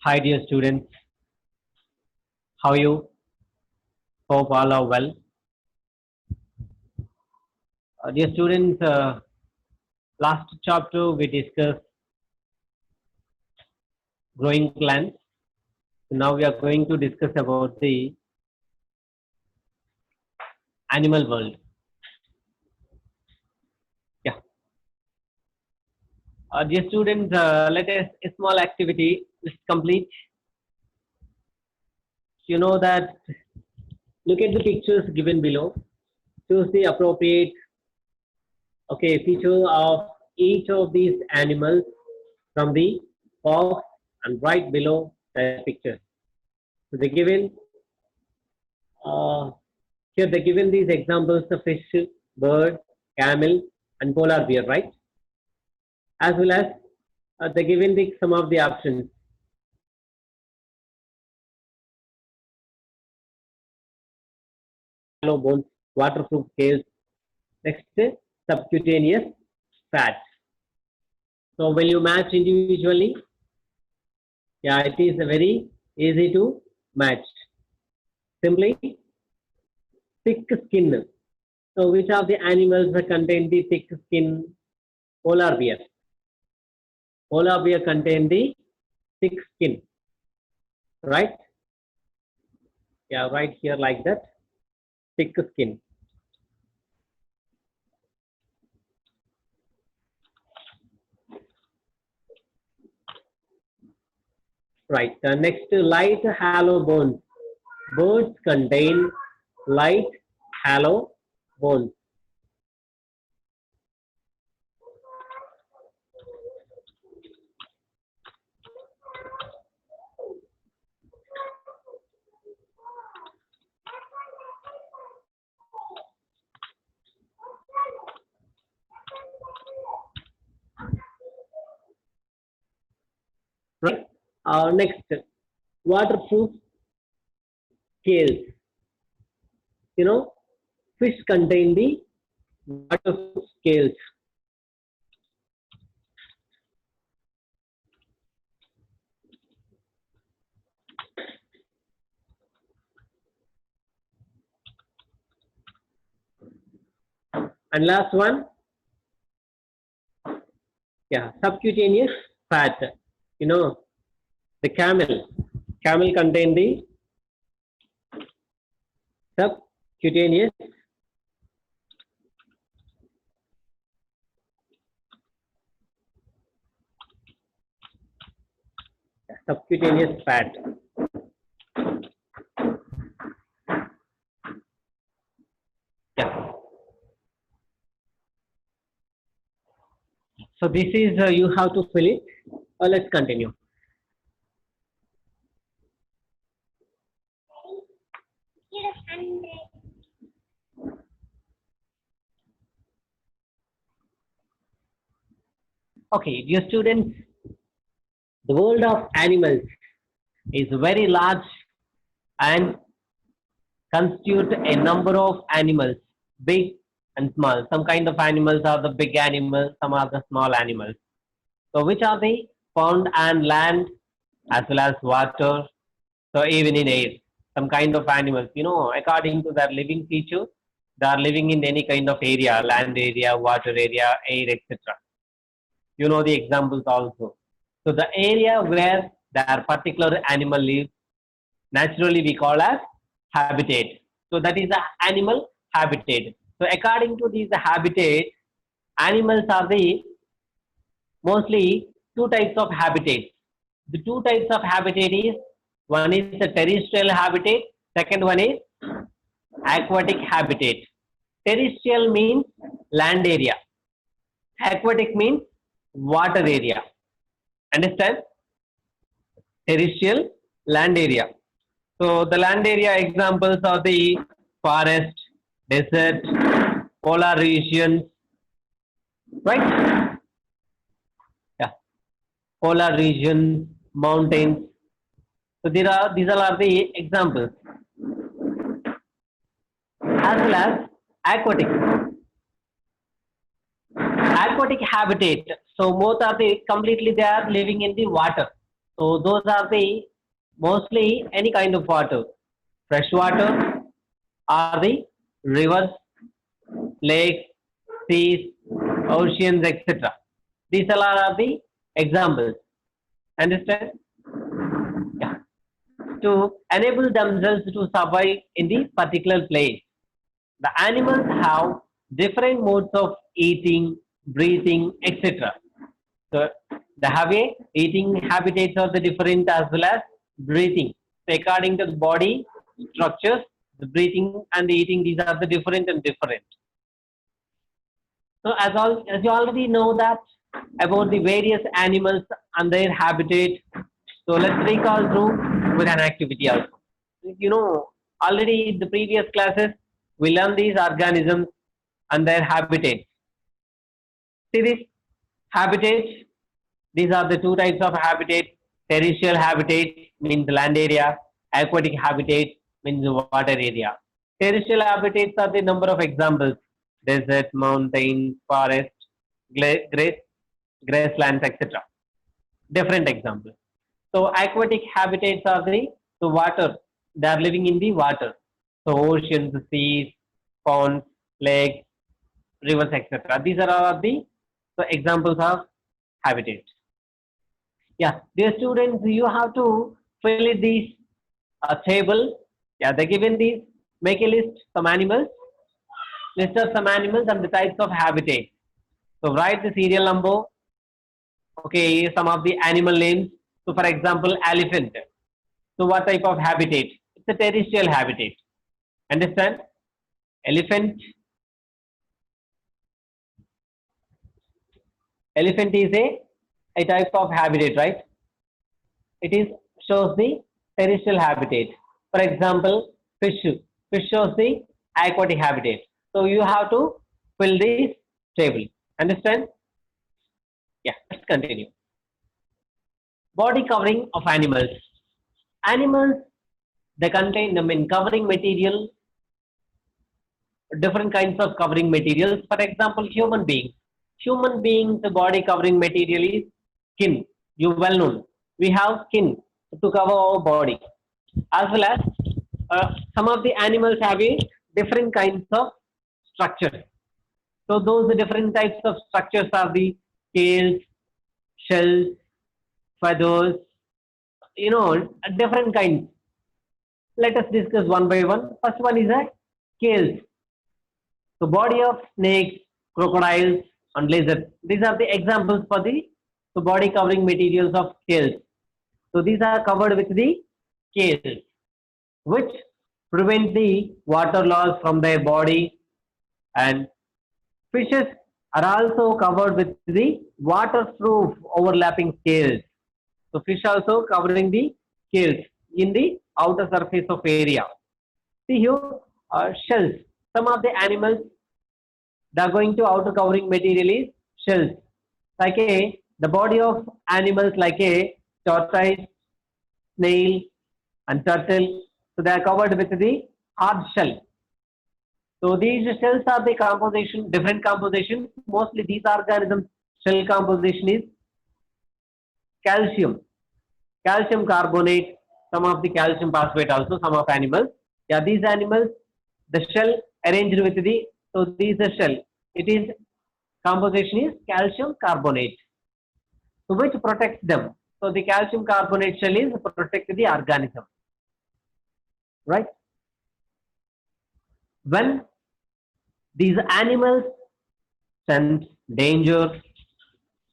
Hi dear students, how are you? Hope all are well. Dear students, last chapter we discussed growing plants. So now we are going to discuss about the animal world. Yeah. Dear students, let us a small activity. Let's complete. You know that look at the pictures given below. Choose the appropriate feature of each of these animals from the box and right below the picture. So they given uh, here they given these examples of fish, bird, camel, and polar bear, right? As well as they given some of the options. Hollow bones, waterproof scales. Next, subcutaneous fat. So when you match individually, yeah, it is very easy to match. Simply thick skin. So which of the animals contain the thick skin? Polar bear. Polar bear contain the thick skin, right? Yeah, right here like that, thick skin. Right. Next, light hollow bones. Birds contain light hollow bones. Right. Next, waterproof scales. You know, fish contain the waterproof scales. And last one, yeah, subcutaneous fat. You know, the camel. Camel contain the subcutaneous fat. Yeah. So this is you have to fill it. Let's continue. Okay, dear students, the world of animals is very large and constitute a number of animals, big and small. Some kind of animals are the big animals, some are the small animals. So which are the found on land as well as water, so even in air. Some kind of animals, according to their living feature, they are living in any kind of area, land area, water area, air, etc. You know the examples also. So the area where their particular animal lives, naturally we call as habitat. So that is the animal habitat. So according to these habitat, animals are the mostly two types of habitats. The two types of habitat is one is the terrestrial habitat, second one is aquatic habitat. Terrestrial means land area. Aquatic means water area. Understand? Terrestrial, land area. So the land area examples are the forest, desert, polar regions, right? Yeah, polar regions, mountains. So these all are the examples. As well as aquatic. Aquatic habitat. So both are the completely they are living in the water. So those are the mostly any kind of water. Fresh water are the rivers, lakes, seas, oceans, etc. These all are the examples. Understand? Yeah. To enable themselves to survive in the particular place. The animals have different modes of eating, breathing, etc. So they have a eating habitats are the different as well as breathing. So according to the body structures, the breathing and the eating, these are the different and different. So as you already know that about the various animals and their habitat. So let's recall through with an activity also. You know, already in the previous classes we learned these organisms and their habitats. See this habitat. These are the two types of habitat. Terrestrial habitat means land area. Aquatic habitat means water area. Terrestrial habitats are the number of examples: desert, mountain, forest, grasslands, etc. Different examples. So aquatic habitats are the water. They are living in the water. So oceans, seas, ponds, lakes, rivers, etc. These are all of the so examples of habitat. Yeah, dear students, you have to fill in these table. Yeah, they given these. Make a list some animals, list of some animals and the types of habitat. So write the serial number. Okay, some of the animal names. So for example, elephant. So what type of habitat? It's a terrestrial habitat. Understand? Elephant. Elephant is a type of habitat, right? It is shows the terrestrial habitat. For example, fish. Fish shows the aquatic habitat. So you have to fill this table. Understand? Yeah, let's continue. Body covering of animals. Animals, they contain, I mean, covering material, different kinds of covering materials. For example, human beings. Human beings, the body covering material is skin. You well known. We have skin to cover our body. As well as some of the animals have a different kinds of structures. So those different types of structures are the scales, shells, feathers, you know, different kinds. Let us discuss one by one. First one is a scales. So body of snakes, crocodiles, and lizards. These are the examples for the so body covering materials of scales. So these are covered with the scales, which prevent the water loss from their body, and fishes are also covered with the waterproof overlapping scales. So fish also covering the scales in the outer surface of area. See here, shells. Some of the animals that are going to outer covering material is shells. Like the body of animals like a tortoise, snail, and turtle. So they are covered with the hard shell. So these shells are the composition, different composition. Mostly these organisms shell composition is calcium, calcium carbonate, some of the calcium phosphate also, some of animals. Yeah, these animals, the shell arranged with the, so these are shell. It is composition is calcium carbonate, so which protects them. So the calcium carbonate shell is protect the organism, right? When these animals sense danger,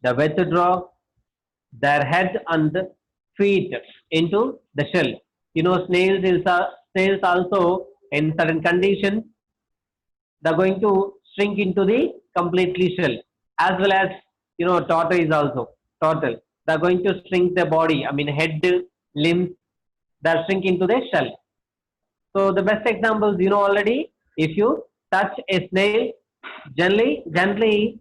the withdraw their head and feet into the shell. You know, snails also in certain conditions they're going to shrink into the completely shell, as well as you know tortoise also turtle. They're going to shrink the body. I mean head, limbs. They're shrink into the shell. So the best examples you know already. If you touch a snail, gently,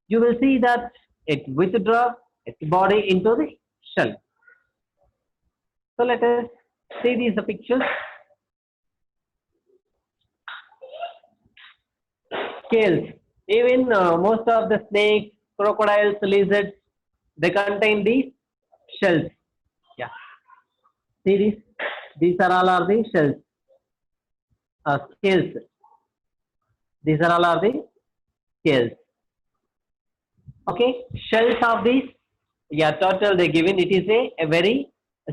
you will see that it withdraw its body into the shell. So let us see these pictures. Scales. Even most of the snakes, crocodiles, lizards, they contain the shells. Yeah. See this? These are all are the shells. Scales. These are all are the scales. Okay. Shells of these. Yeah. Total they given. It is a very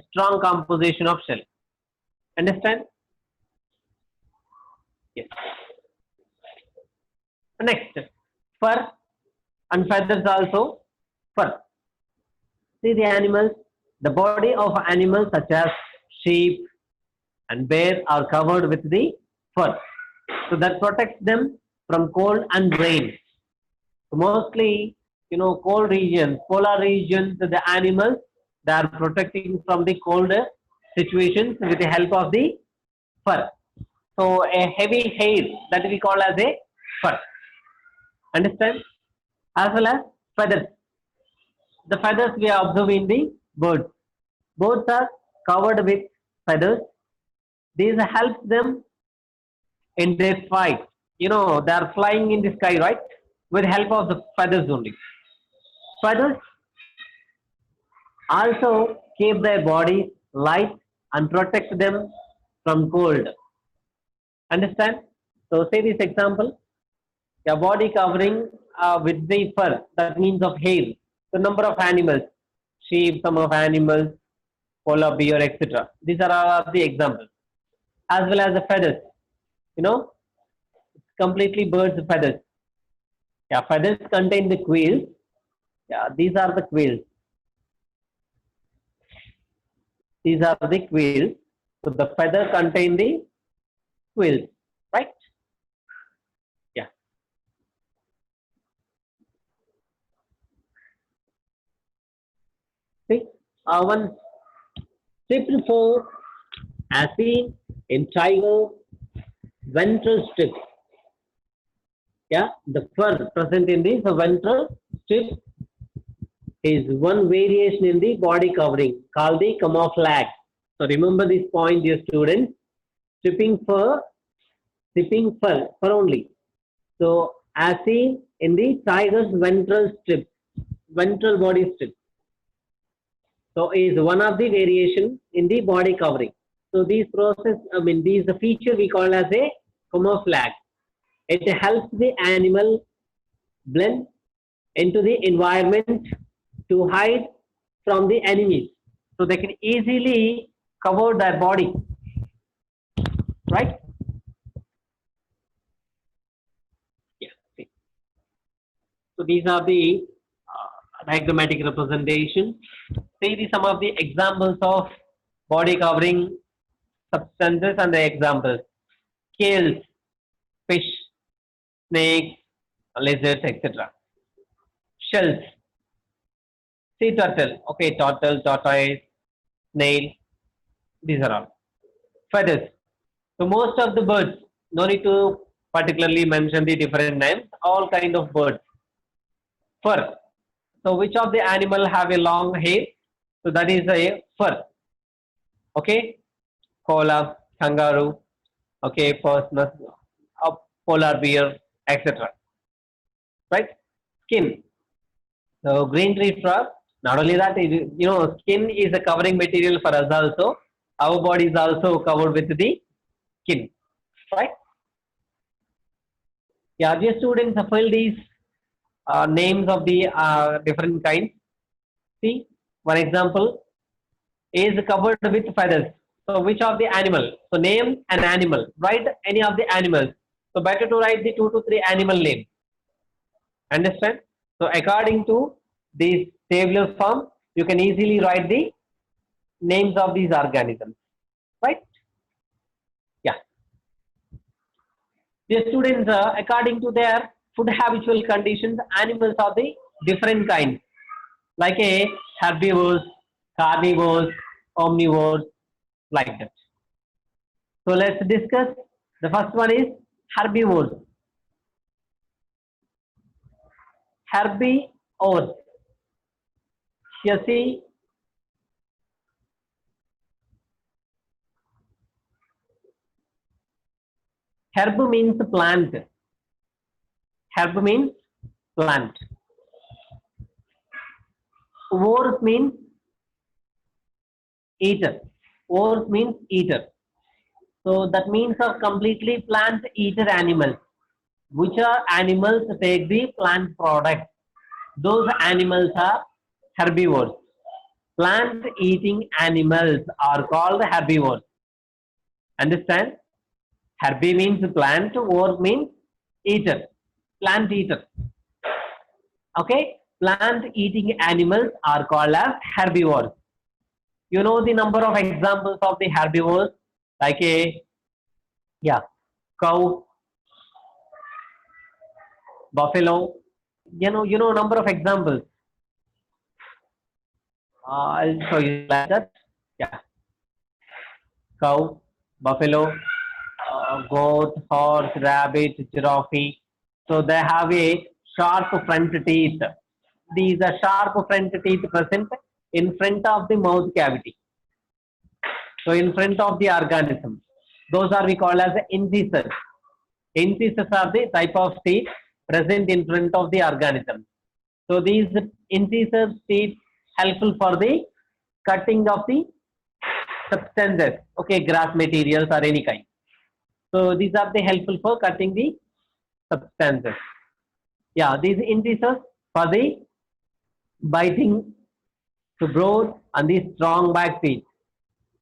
strong composition of shell. Understand? Yes. Next. Fur and feathers also. Fur. See the animals. The body of animals such as sheep and bear are covered with the fur. So that protects them from cold and rain. So mostly, cold regions, polar regions, the animals, they are protecting from the cold situations with the help of the fur. So a heavy hair that we call as a fur. Understand? As well as feathers. The feathers we observe in the birds. Birds are covered with feathers. These help them in their flight. They are flying in the sky, right? With help of the feathers only. Feathers also keep their bodies light and protect them from cold. Understand? So say this example. Your body covering with the fur, that means of hair. The number of animals, sheep, some of animals, polar bear, etc. These are all the examples. As well as the feathers. Completely birds' feathers. Yeah, feathers contain the quills. Yeah, these are the quills. These are the quills. So the feather contain the quills, right? Yeah. See, one triple four as seen in tiger ventral strip. Yeah, the fur present in the ventral strip is one variation in the body covering called the camouflage. So remember this point, dear students. Stripping fur only. So as seen in the tiger's ventral body strip. So is one of the variation in the body covering. So these the feature we call as a camouflage. It helps the animal blend into the environment to hide from the enemies. So they can easily cover their body, right? Yeah. See. So these are the diagrammatic representation. See some of the examples of body covering substances and the examples. Scales, fish, snakes, lizards, etc. Shells. Sea turtle. Okay, turtle, tortoise, snail. These are all. Feathers. So most of the birds, no need to particularly mention the different names, all kind of birds. Fur. So which of the animal have a long hair? So that is a fur. Okay. Koala, kangaroo, okay, personal, polar bear, etc. Right? Skin. So green tree frog. Not only that, skin is a covering material for us also. Our body is also covered with the skin. Right? Yeah, dear students, fill these names of the different kinds. See, one example is covered with feathers. So which of the animal? So name an animal. Write any of the animals. So better to write the 2 to 3 animal names. Understand? So according to this tabular form, you can easily write the names of these organisms. Right? Yeah. The students, according to their food habitual conditions, animals are the different kinds. Like a herbivores, carnivores, omnivores, like that. So let's discuss. The first one is herbivores. Herbivores. You see, herb means plant. Herb means plant. Vores means eater. Ores means eater. So that means are completely plant eater animals. Which are animals take the plant product? Those animals are herbivores. Plant eating animals are called herbivores. Understand? Herbi means plant, or means eater. Plant eater. Okay? Plant eating animals are called as herbivores. You know the number of examples of the herbivores, like a, yeah, cow, buffalo. You know number of examples. I'll show you like that. Yeah, cow, buffalo, goat, horse, rabbit, giraffe. So they have a sharp front teeth. These are sharp front teeth present in front of the mouth cavity. So in front of the organism. Those are we call as incisors. Incisors are the type of teeth present in front of the organism. So these incisors teeth helpful for the cutting of the substances, okay, grass materials or any kind. So these are the helpful for cutting the substances. Yeah, these incisors for the biting to broad and the strong back teeth.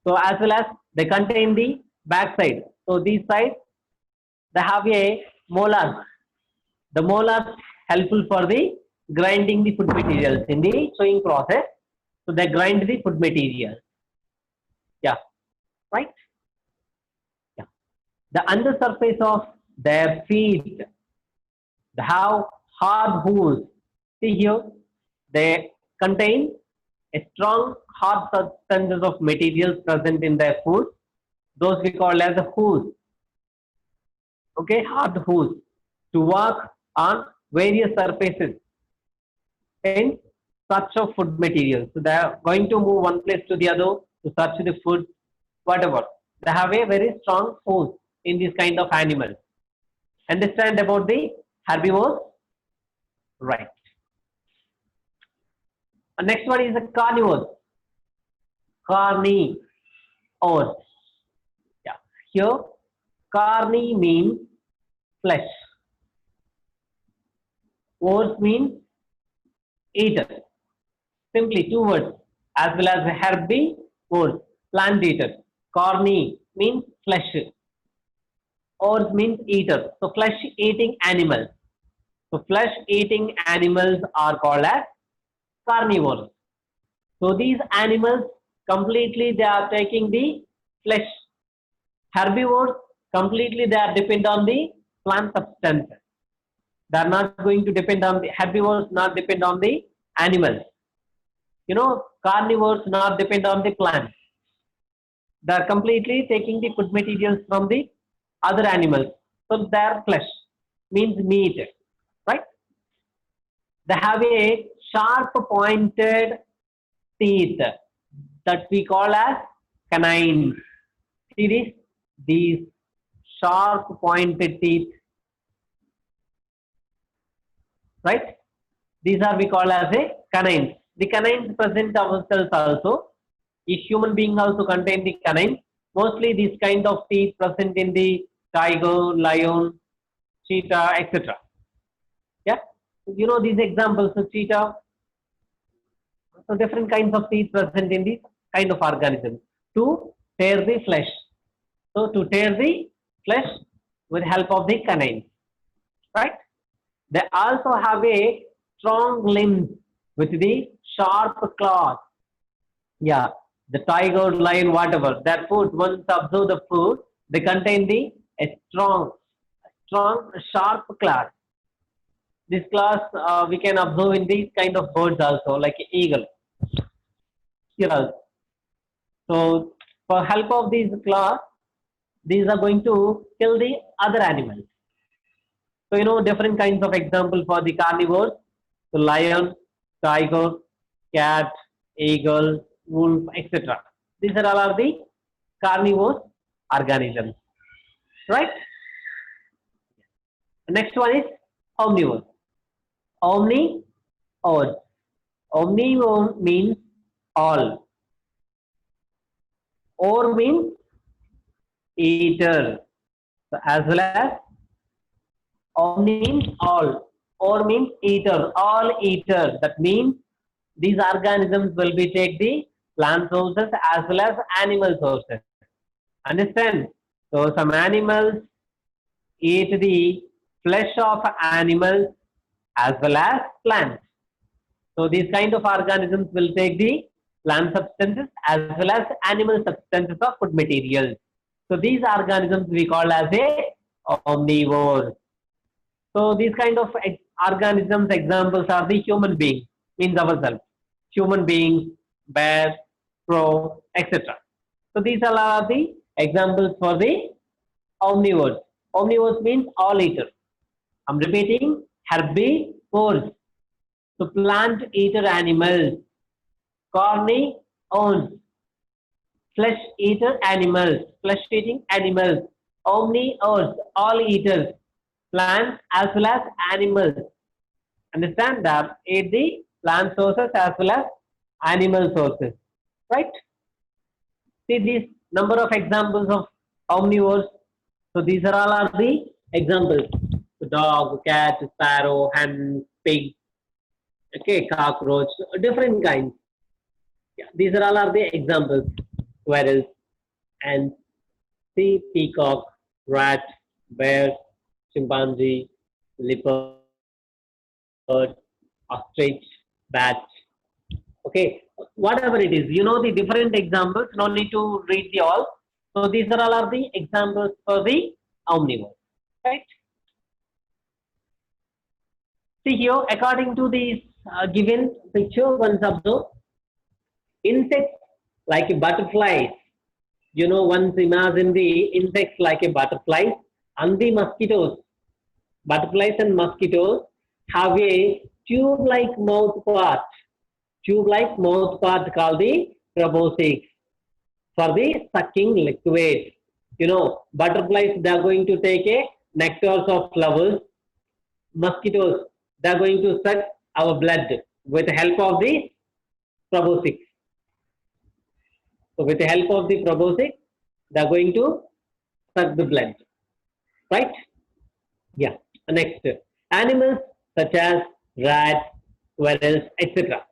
So as well as they contain the backside. So these sides they have a molars. The molars helpful for the grinding the food materials in the chewing process. So they grind the food materials. Yeah, right. Yeah. The undersurface of their feet, they have hard hooves. See here, they contain a strong hard substances of materials present in their food. Those we call as hooves. Okay, hard hooves to work on various surfaces in search of food materials. So they are going to move one place to the other to search the food, whatever. They have a very strong hooves in this kind of animals. Understand about the herbivores? Right. Next one is the carnivores. Carnivores. Yeah. Here, carni means flesh. Ores means eater. Simply two words. As well as herbivores, plant eater. Carni means flesh. Ores means eater. So flesh eating animals. So flesh eating animals are called as carnivores. So these animals completely they are taking the flesh. Herbivores completely they are depend on the plant substances. They are not going to depend on the herbivores, not depend on the animals. Carnivores not depend on the plants. They are completely taking the food materials from the other animals. So their flesh means meat, right? They have a sharp pointed teeth that we call as canines. See this? These sharp pointed teeth, right? These are we call as a canines. The canines present ourselves also. Each human being also contain the canines. Mostly these kind of teeth present in the tiger, lion, cheetah, etc. Yeah, these examples of cheetah. So different kinds of teeth present in these kind of organisms to tear the flesh. So to tear the flesh with help of the canines, right? They also have a strong limbs with the sharp claws. Yeah, the tiger, lion, whatever. Their food, once observe the food, they contain the a strong, sharp claws. This class we can observe in these kind of birds also, like eagle. Here so for help of these claws, these are going to kill the other animals. So different kinds of example for the carnivores. So lion, tiger, cat, eagle, wolf, etc. These are all are the carnivores organisms, right? Next one is omnivore. Omnivore. Omnivore means all. Or means eater. So as well as omni means all. Or means eater, all eater. That means these organisms will be take the plant sources as well as animal sources. Understand? So some animals eat the flesh of animals as well as plants. So these kind of organisms will take the plant substances as well as animal substances of food materials. So these organisms we call as a omnivores. So these kind of organisms examples are the human being, means ourselves, human beings, bear, crow, etc. So these all are the examples for the omnivores. Omnivores means all eaters. I'm repeating, herbivores. So plant eater animals, carnivores, flesh eater animals, flesh eating animals, omnivores, all eaters, plants as well as animals. Understand that? Eat the plant sources as well as animal sources. Right? See these number of examples of omnivores. So these are all are the examples. So dog, cat, sparrow, hen, pig, okay, cockroach, different kinds. Yeah, these are all are the examples. Squirrels and see peacock, rat, bear, chimpanzee, leopard, ostrich, bat. Okay, whatever it is, you know the different examples. No need to read the all. So these are all are the examples for the omnivore. Right? See here, according to this given picture, once observe insects like a butterflies. You know, once imagine the insects like a butterfly and the mosquitoes. Butterflies and mosquitoes have a tube-like mouth part. Tube-like mouth part called the proboscis for the sucking liquid. You know, butterflies they are going to take a nectars of flowers. Mosquitoes they are going to suck our blood with the help of the proboscis. So with the help of the proboscis, they are going to suck the blood. Right? Yeah. Next, animals such as rats, squirrels, etc.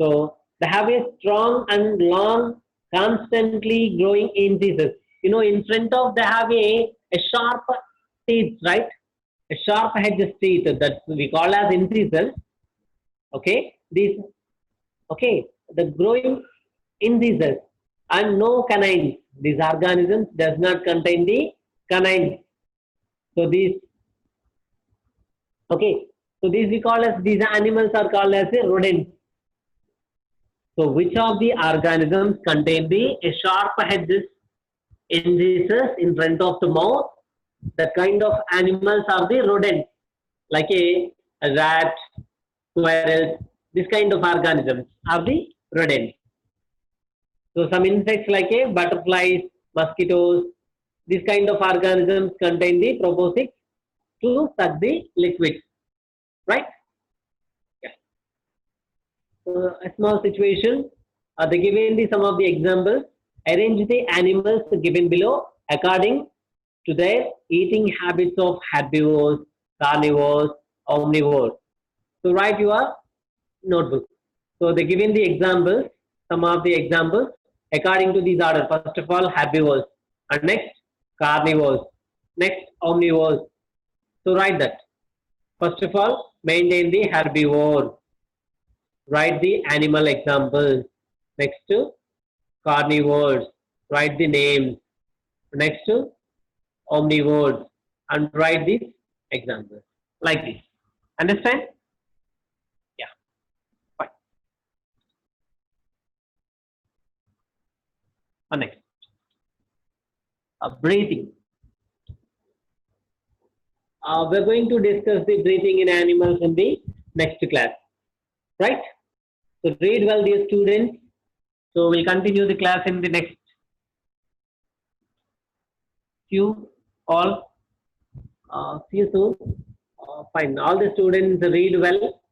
So they have a strong and long, constantly growing incisors. You know, in front of they have a sharp teeth, right? A sharp edge teeth that we call as incisors. Okay, these okay, the growing incisors and no canines. These organisms does not contain the canines. So these okay, so these we call as these animals are called as a rodents. So which of the organisms contain the sharp edges incisors in front of the mouth? That kind of animals are the rodents, like a rat, squirrels. This kind of organisms are the rodents. So some insects like a butterflies, mosquitoes, these kind of organisms contain the proboscis to suck the liquid, right? Yeah. A small situation. They given the some of the examples. Arrange the animals given below according to their eating habits of herbivores, carnivores, omnivores. So write your notebook. So they given the examples, some of the examples according to these order. First of all, herbivores, and next carnivores, next omnivores. So write that. First of all, maintain the herbivore. Write the animal examples. Next to carnivores. Write the names. Next to omnivores. And write these examples. Like this. Understand? Yeah. Fine. Next. Breathing. We're going to discuss the breathing in animals in the next class. Right? So read well, dear students. So we'll continue the class in the next few all. See you soon. Fine. All the students read well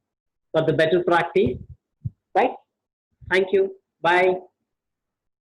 for the better practice. Right? Thank you. Bye.